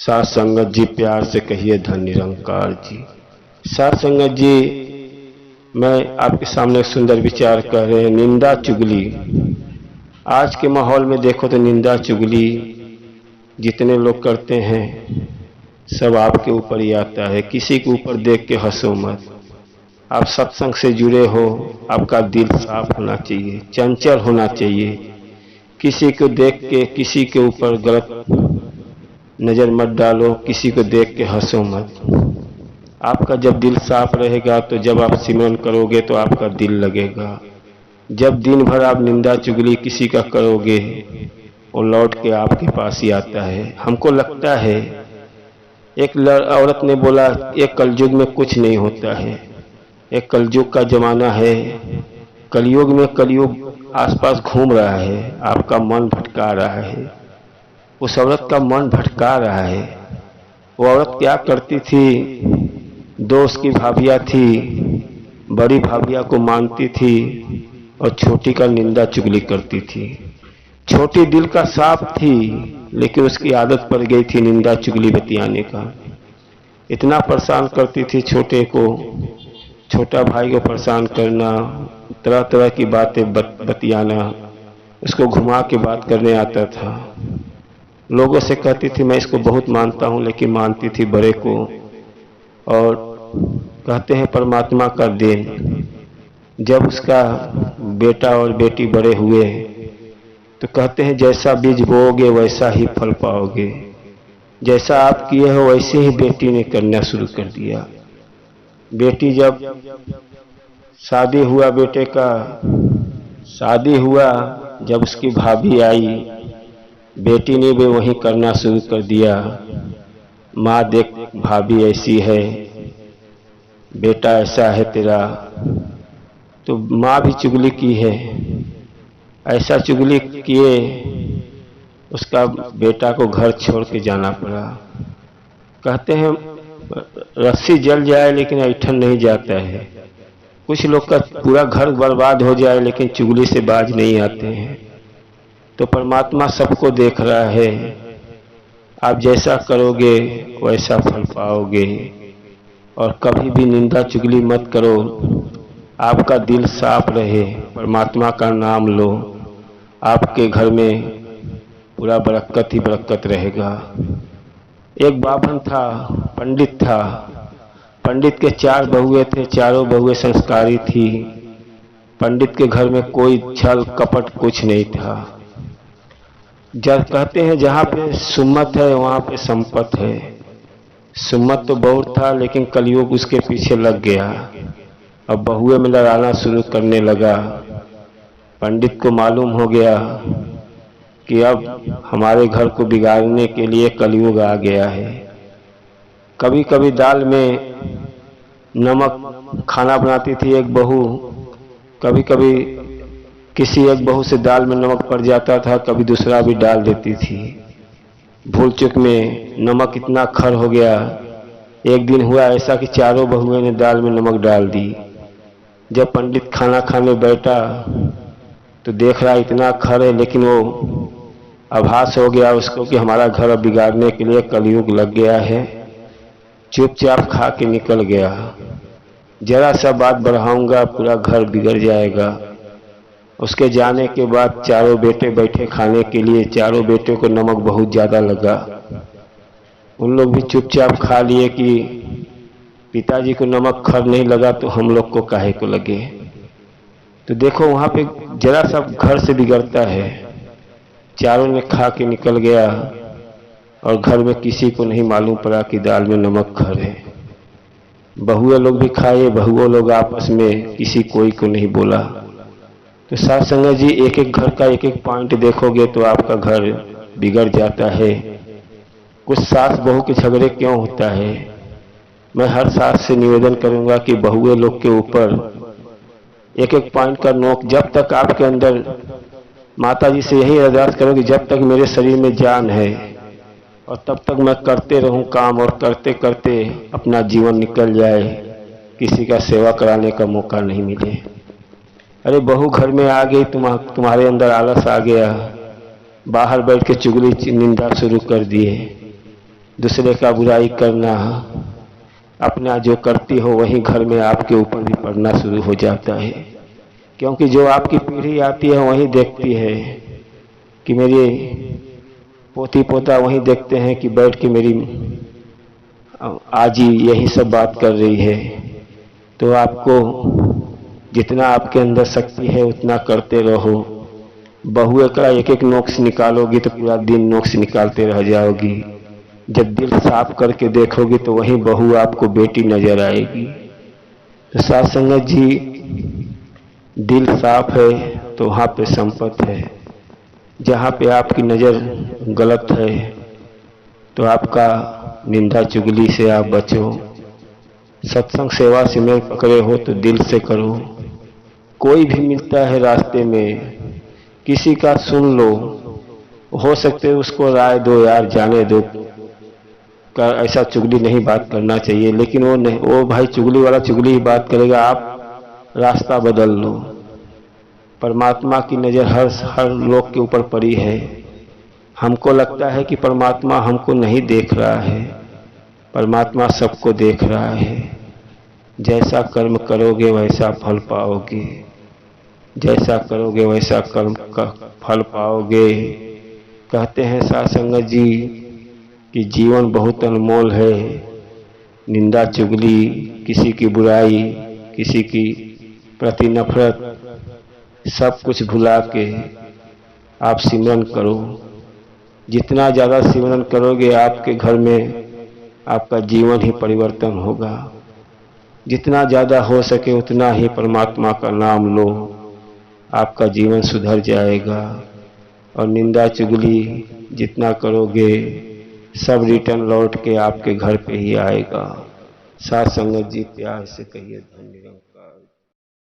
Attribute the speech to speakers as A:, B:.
A: साथ संगत जी प्यार से कहिए धन निरंकार जी। साथ संगत जी, मैं आपके सामने सुंदर विचार कर रहे हैं। निंदा चुगली, आज के माहौल में देखो तो निंदा चुगली जितने लोग करते हैं सब आपके ऊपर ही आता है। किसी के ऊपर देख के हंसो मत। आप सत्संग से जुड़े हो, आपका दिल साफ होना चाहिए, चंचल होना चाहिए। किसी को देख के किसी के ऊपर गलत नजर मत डालो, किसी को देख के हंसो मत। आपका जब दिल साफ रहेगा तो जब आप सिमरन करोगे तो आपका दिल लगेगा। जब दिन भर आप निंदा चुगली किसी का करोगे वो लौट के आपके पास ही आता है। हमको लगता है एक औरत ने बोला एक कलयुग में कुछ नहीं होता है, एक कलयुग का जमाना है, कलयुग में कलयुग आसपास घूम रहा है, आपका मन भटका रहा है। उस औरत का मन भटका रहा है। वो औरत क्या करती थी, दो उसकी भाभियाँ थी, बड़ी भाभिया को मानती थी और छोटी का निंदा चुगली करती थी। छोटी दिल का साफ थी लेकिन उसकी आदत पड़ गई थी निंदा चुगली बतियाने का। इतना परेशान करती थी छोटे को, छोटा भाई को परेशान करना, तरह तरह की बातें बतियाना, उसको घुमा के बात करने आता था। लोगों से कहती थी मैं इसको बहुत मानता हूँ, लेकिन मानती थी बड़े को। और कहते हैं परमात्मा का देन, जब उसका बेटा और बेटी बड़े हुए तो कहते हैं जैसा बीज बोओगे वैसा ही फल पाओगे। जैसा आप किए हो वैसे ही बेटी ने करना शुरू कर दिया। बेटी जब शादी हुआ, बेटे का शादी हुआ, जब उसकी भाभी आई, बेटी ने भी वही करना शुरू कर दिया। माँ देख भाभी ऐसी है, बेटा ऐसा है तेरा, तो माँ भी चुगली की है। ऐसा चुगली किए उसका बेटा को घर छोड़ के जाना पड़ा। कहते हैं रस्सी जल जाए लेकिन ऐठन नहीं जाता है। कुछ लोग का पूरा घर बर्बाद हो जाए लेकिन चुगली से बाज नहीं आते हैं। तो परमात्मा सबको देख रहा है, आप जैसा करोगे वैसा फल पाओगे। और कभी भी निंदा चुगली मत करो, आपका दिल साफ रहे, परमात्मा का नाम लो, आपके घर में पूरा बरकत ही बरकत रहेगा। एक बाभन था, पंडित था, पंडित के 4 बहुएं थे, चारों बहुएं संस्कारी थी। पंडित के घर में कोई छल कपट कुछ नहीं था। जब कहते हैं जहाँ पे सुम्मत है वहाँ पे संपत है। सुम्मत तो बहुत था लेकिन कलयुग उसके पीछे लग गया। अब बहुए में लड़ाना शुरू करने लगा। पंडित को मालूम हो गया कि अब हमारे घर को बिगाड़ने के लिए कलयुग आ गया है। कभी कभी दाल में नमक खाना बनाती थी एक बहू, कभी कभी किसी एक बहू से दाल में नमक पड़ जाता था, कभी दूसरा भी डाल देती थी। भूल चूक में नमक इतना खर हो गया। एक दिन हुआ ऐसा कि चारों बहुएं ने दाल में नमक डाल दी। जब पंडित खाना खाने बैठा तो देख रहा इतना खर है, लेकिन वो आभास हो गया उसको कि हमारा घर बिगाड़ने के लिए कलयुग लग गया है। चुपचाप खा के निकल गया। जरा सा बात बढ़ाऊंगा पूरा घर बिगड़ जाएगा। उसके जाने के बाद चारों बेटे बैठे खाने के लिए, चारों बेटे को नमक बहुत ज्यादा लगा। उन लोग भी चुपचाप खा लिए कि पिताजी को नमक खर नहीं लगा तो हम लोग को काहे को लगे। तो देखो वहां पे जरा सा घर से बिगड़ता है। चारों ने खा के निकल गया और घर में किसी को नहीं मालूम पड़ा कि दाल में नमक खर है। बहुए लोग भी खाए, बहुओं लोग आपस में किसी कोई को नहीं बोला। तो साथ संगत जी, एक एक घर का एक एक पॉइंट देखोगे तो आपका घर बिगड़ जाता है। कुछ सास बहू के झगड़े क्यों होता है? मैं हर सास से निवेदन करूंगा कि बहुए लोग के ऊपर एक एक पॉइंट का नोक, जब तक आपके अंदर, माता जी से यही अरदास करो कि जब तक मेरे शरीर में जान है और तब तक मैं करते रहूं काम, और करते करते अपना जीवन निकल जाए, किसी का सेवा कराने का मौका नहीं मिले। अरे बहू घर में आ गई, तुम्हारे अंदर आलस आ गया, बाहर बैठ के चुगली निंदा शुरू कर दिए। दूसरे का बुराई करना, अपना जो करती हो वही घर में आपके ऊपर भी पड़ना शुरू हो जाता है। क्योंकि जो आपकी पीढ़ी आती है वही देखती है कि मेरे पोती पोता वही देखते हैं कि बैठ के मेरी आजी यही सब बात कर रही है। तो आपको जितना आपके अंदर शक्ति है उतना करते रहो। बहुए का एक एक नोक्स निकालोगी तो पूरा दिन नोक्स निकालते रह जाओगी। जब दिल साफ करके देखोगी तो वही बहू आपको बेटी नजर आएगी। तो साथ संगत जी, दिल साफ है तो वहाँ पे संपत्ति है। जहाँ पे आपकी नज़र गलत है तो आपका निंदा चुगली से आप बचो। सत्संग सेवा से मेल पकड़े हो तो दिल से करो। कोई भी मिलता है रास्ते में, किसी का सुन लो, हो सकते है उसको राय दो, यार जाने दो, ऐसा चुगली नहीं बात करना चाहिए। लेकिन वो नहीं, वो भाई चुगली वाला चुगली ही बात करेगा। आप रास्ता बदल लो। परमात्मा की नज़र हर लोग के ऊपर पड़ी है। हमको लगता है कि परमात्मा हमको नहीं देख रहा है, परमात्मा सबको देख रहा है। जैसा कर्म करोगे वैसा फल पाओगे, जैसा करोगे वैसा कर्म का फल पाओगे। कहते हैं साथ संगत जी कि जीवन बहुत अनमोल है। निंदा चुगली, किसी की बुराई, किसी की प्रति नफरत, सब कुछ भुला के आप सिमरन करो। जितना ज़्यादा सिमरन करोगे आपके घर में आपका जीवन ही परिवर्तन होगा। जितना ज़्यादा हो सके उतना ही परमात्मा का नाम लो, आपका जीवन सुधर जाएगा। और निंदा चुगली जितना करोगे सब रिटर्न लौट के आपके घर पे ही आएगा। साथ संगत जी प्यार से कहिए धन्यवाद।